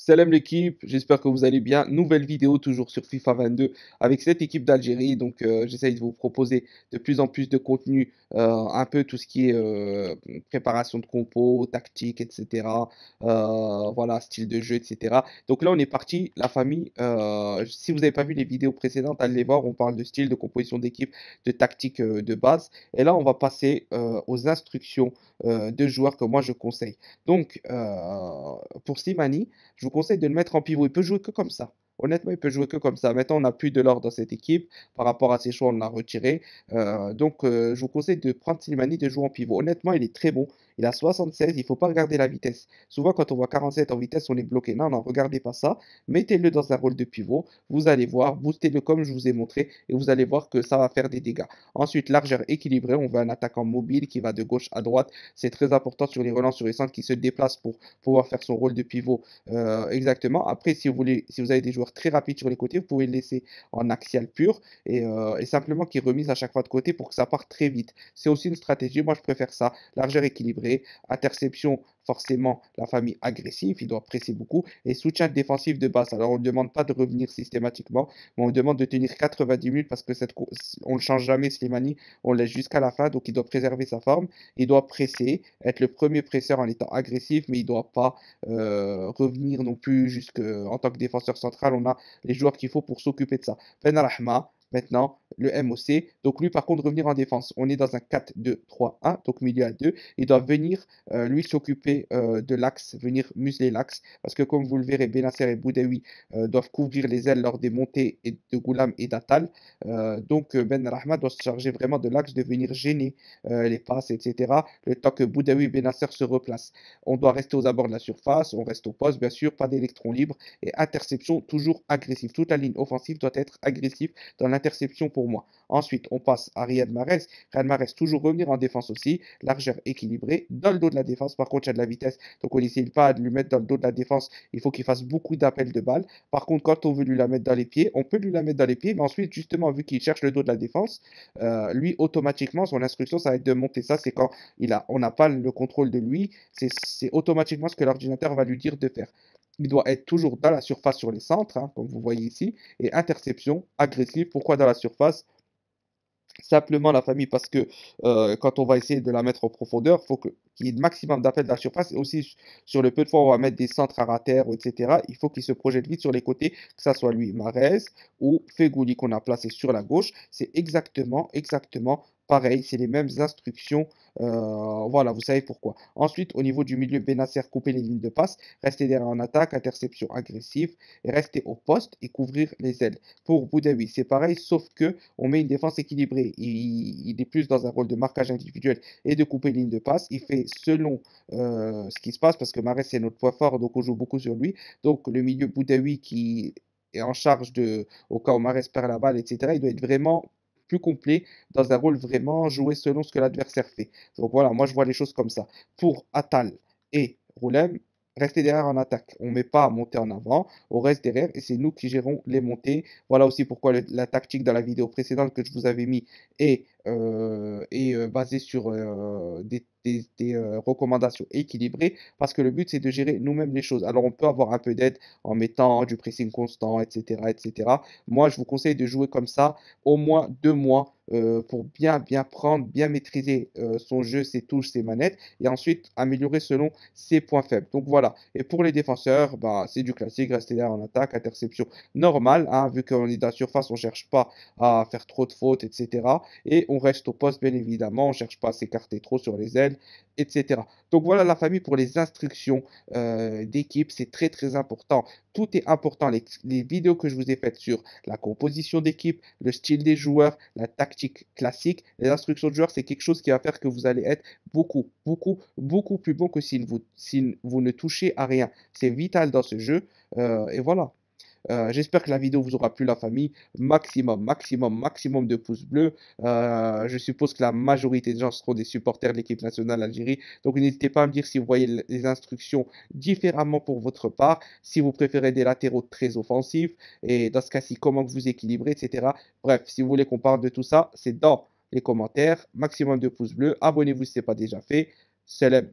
Salam l'équipe, j'espère que vous allez bien. Nouvelle vidéo toujours sur FIFA 22 avec cette équipe d'Algérie. Donc j'essaye de vous proposer de plus en plus de contenu, un peu tout ce qui est préparation de compos, tactique, etc. Voilà, style de jeu, etc. Donc là on est parti, la famille. Si vous n'avez pas vu les vidéos précédentes, allez les voir. On parle de style, de composition d'équipe, de tactique de base. Et là on va passer aux instructions de joueurs que moi je conseille. Donc pour Slimani. Je vous conseille de le mettre en pivot. Il peut jouer que comme ça. Honnêtement, il peut jouer que comme ça. Maintenant, on n'a plus de l'or dans cette équipe. Par rapport à ses choix, on l'a retiré. Je vous conseille de prendre Slimani de jouer en pivot. Honnêtement, il est très bon. Il a 76. Il ne faut pas regarder la vitesse. Souvent, quand on voit 47 en vitesse, on est bloqué. Non, non, regardez pas ça. Mettez-le dans un rôle de pivot. Vous allez voir. Boostez-le comme je vous ai montré. Et vous allez voir que ça va faire des dégâts. Ensuite, largeur équilibrée. On veut un attaquant mobile qui va de gauche à droite. C'est très important sur les relances sur les centres qui se déplacent pour pouvoir faire son rôle de pivot exactement. Après, si vous voulez, si vous avez des joueurs très rapides sur les côtés, vous pouvez le laisser en axial pur et simplement qu'il remise à chaque fois de côté pour que ça parte très vite. C'est aussi une stratégie. Moi, je préfère ça. Largeur équilibrée, interception, forcément, la famille agressive, il doit presser beaucoup et soutien défensif de base. Alors, on ne demande pas de revenir systématiquement, mais on demande de tenir 90 minutes parce que on ne change jamais Slimani, on le laisse jusqu'à la fin, donc il doit préserver sa forme, il doit presser, être le premier presseur en étant agressif, mais il ne doit pas revenir non plus jusque en tant que défenseur central. On a les joueurs qu'il faut pour s'occuper de ça. Ben Rahma, maintenant, le MOC. Donc lui, par contre, revenir en défense. On est dans un 4-2-3-1, donc milieu à 2. Il doit venir, lui, s'occuper de l'axe, venir museler l'axe. Parce que comme vous le verrez, Benasser et Boudaoui doivent couvrir les ailes lors des montées de Goulam et d'Atal. Ben Rahma doit se charger vraiment de l'axe, de venir gêner les passes, etc. Le temps que Boudaoui et Benasser se replacent. On doit rester aux abords de la surface, on reste au poste, bien sûr, pas d'électrons libres et interception toujours agressive. Toute la ligne offensive doit être agressive dans l'interception pour moi. Ensuite, on passe à Riyad Mahrez. Riyad Mahrez, toujours revenir en défense aussi, largeur équilibrée, dans le dos de la défense. Par contre, il y a de la vitesse, donc on n'essaye pas de lui mettre dans le dos de la défense. Il faut qu'il fasse beaucoup d'appels de balles. Par contre, quand on veut lui la mettre dans les pieds, on peut lui la mettre dans les pieds, mais ensuite, justement, vu qu'il cherche le dos de la défense, lui, automatiquement, son instruction, ça va être de monter. Ça, c'est quand on n'a pas le contrôle de lui, c'est automatiquement ce que l'ordinateur va lui dire de faire. Il doit être toujours dans la surface sur les centres, hein, comme vous voyez ici, et interception agressive. Pourquoi dans la surface? Simplement la famille parce que quand on va essayer de la mettre en profondeur, il faut qu'il y ait le maximum d'appels de la surface. Et aussi sur le peu de fois où on va mettre des centres à terre, etc., il faut qu'il se projette vite sur les côtés, que ça soit lui, Mahrez ou Fegouli qu'on a placé sur la gauche. C'est exactement pareil. C'est les mêmes instructions. Voilà, vous savez pourquoi. Ensuite, au niveau du milieu, Benasser, couper les lignes de passe, rester derrière en attaque, interception agressive, et rester au poste et couvrir les ailes. Pour Boudaoui, c'est pareil, sauf que on met une défense équilibrée. Il est plus dans un rôle de marquage individuel et de couper ligne de passe. Il fait selon ce qui se passe, parce que Mahrez, c'est notre point fort, donc on joue beaucoup sur lui. Donc le milieu Boudaoui qui est en charge au cas où Mahrez perd la balle, etc., il doit être vraiment plus complet, dans un rôle vraiment joué selon ce que l'adversaire fait. Donc voilà, moi je vois les choses comme ça. Pour Atal et Roulem, rester derrière en attaque. On ne met pas à monter en avant, on reste derrière et c'est nous qui gérons les montées. Voilà aussi pourquoi la tactique dans la vidéo précédente que je vous avais mis est basée sur des recommandations équilibrées parce que le but c'est de gérer nous-mêmes les choses. Alors on peut avoir un peu d'aide en mettant du pressing constant, etc., etc. Moi je vous conseille de jouer comme ça au moins 2 mois pour bien prendre, bien maîtriser son jeu, ses touches, ses manettes et ensuite améliorer selon ses points faibles. Donc voilà. Et pour les défenseurs, bah, c'est du classique, rester là en attaque, interception normale, hein, vu qu'on est dans la surface, on ne cherche pas à faire trop de fautes, etc. Et on reste au poste, bien évidemment, on ne cherche pas à s'écarter trop sur les ailes, etc. Donc voilà la famille pour les instructions d'équipe, c'est très important. Tout est important. Les vidéos que je vous ai faites sur la composition d'équipe, le style des joueurs, la tactique classique, les instructions de joueurs, c'est quelque chose qui va faire que vous allez être beaucoup plus bon que si vous ne touchez à rien. C'est vital dans ce jeu. Et voilà. J'espère que la vidéo vous aura plu, la famille. Maximum de pouces bleus. Je suppose que la majorité des gens seront des supporters de l'équipe nationale Algérie. Donc n'hésitez pas à me dire si vous voyez les instructions différemment pour votre part, si vous préférez des latéraux très offensifs, et dans ce cas-ci, comment vous équilibrez, etc. Bref, si vous voulez qu'on parle de tout ça, c'est dans les commentaires. Maximum de pouces bleus. Abonnez-vous si ce n'est pas déjà fait. Salam.